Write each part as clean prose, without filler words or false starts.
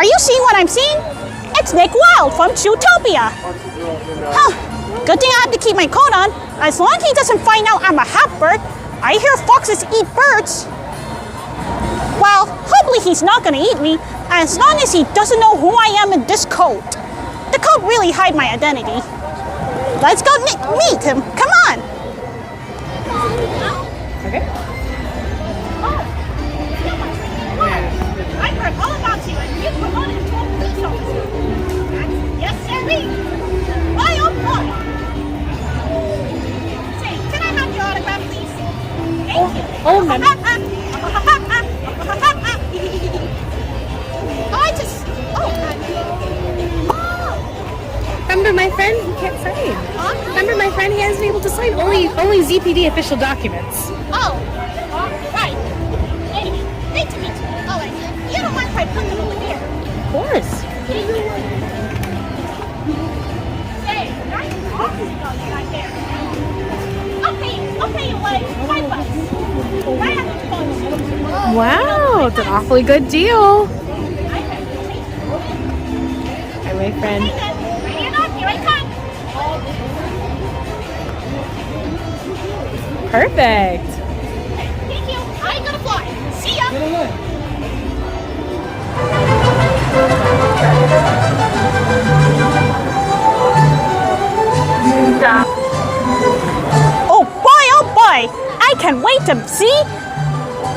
Are you seeing what I'm seeing? It's Nick Wilde from Zootopia. Huh. Good thing I have to keep my coat on. As long as he doesn't find out I'm a half bird. I hear foxes eat birds. Well, hopefully he's not gonna eat me, as long as he doesn't know who I am in this coat. The coat really hides my identity. Let's go meet him. Come on. Okay. I heard all about you, and you promoted to a police officer. Yes, sirree. Why, oh boy. Say, can I have your autograph, please? Thank you. Oh, ma'am. Remember my friend? He can't sign. Remember my friend? He hasn't been able to sign. Only ZPD official documents. Oh, right. Anyway, great to meet you. All right, you don't mind if I put them over here? Of course. Hey, nice office right there. I'll pay you like $5. Right after the phone. Wow, it's an awfully good deal. Hi, my friend. Hey then, ready or not, here I come. Perfect. Thank you. I gotta fly. See ya. Oh boy, I can't wait to see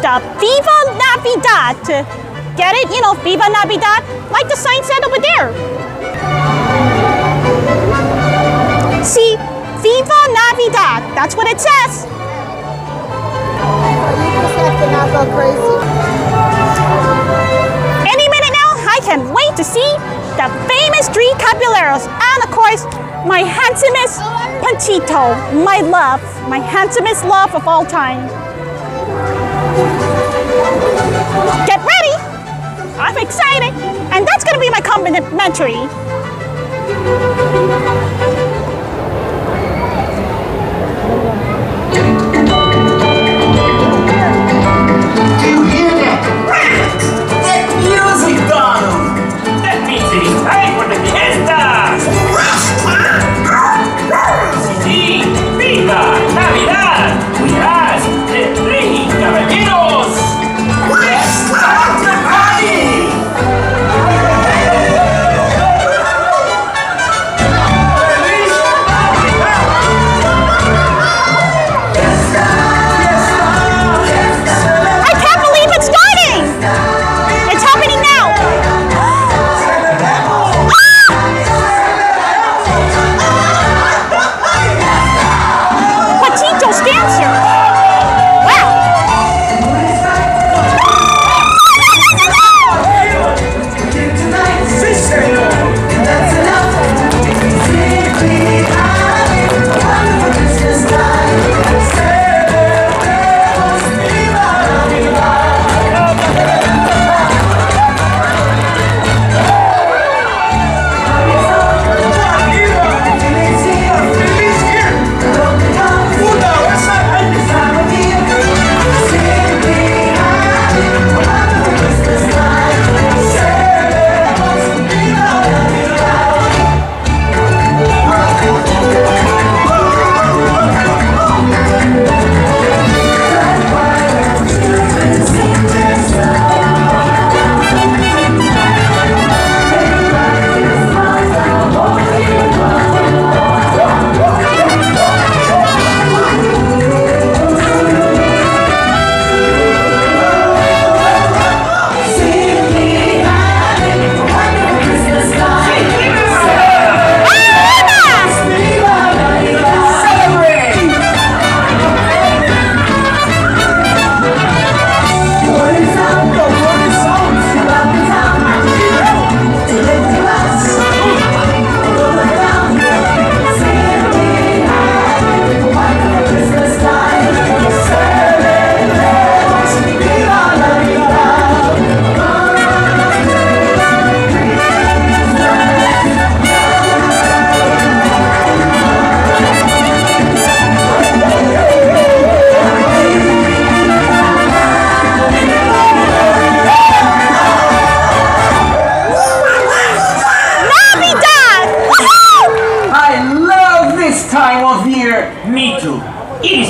the Viva Navidad. Get it? You know, Viva Navidad, like the sign said over there. See, Viva Navidad, that's what it says. You just have to not go crazy. Any minute now, I can't wait to see the famous three caballeros, and of course, my handsomest Panchito, my love, my handsomest love of all time. Get ready! I'm excited, and that's gonna be my complimentary. Do you hear that? That music, Donald! That means it is time for the fiesta! Sí, ¡viva Navidad! We ask the three caballeros! Let's start the party!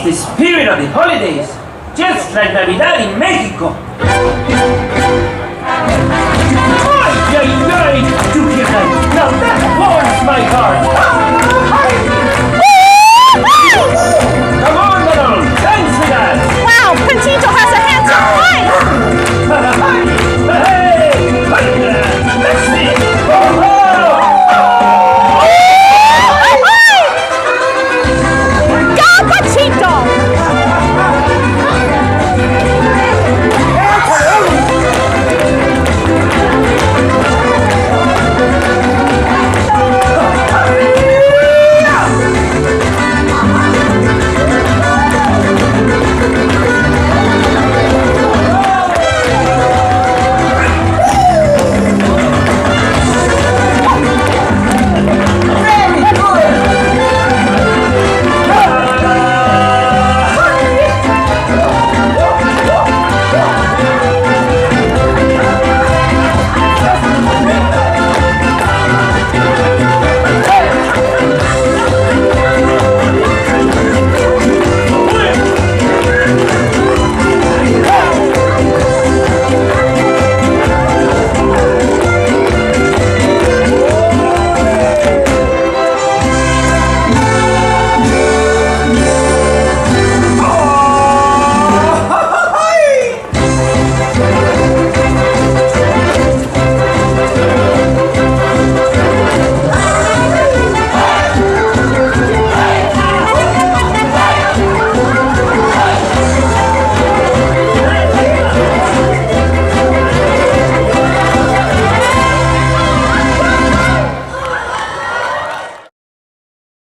the spirit of the holidays, just like Navidad in Mexico. Ay, ay, ay! You hear that? Now that's one!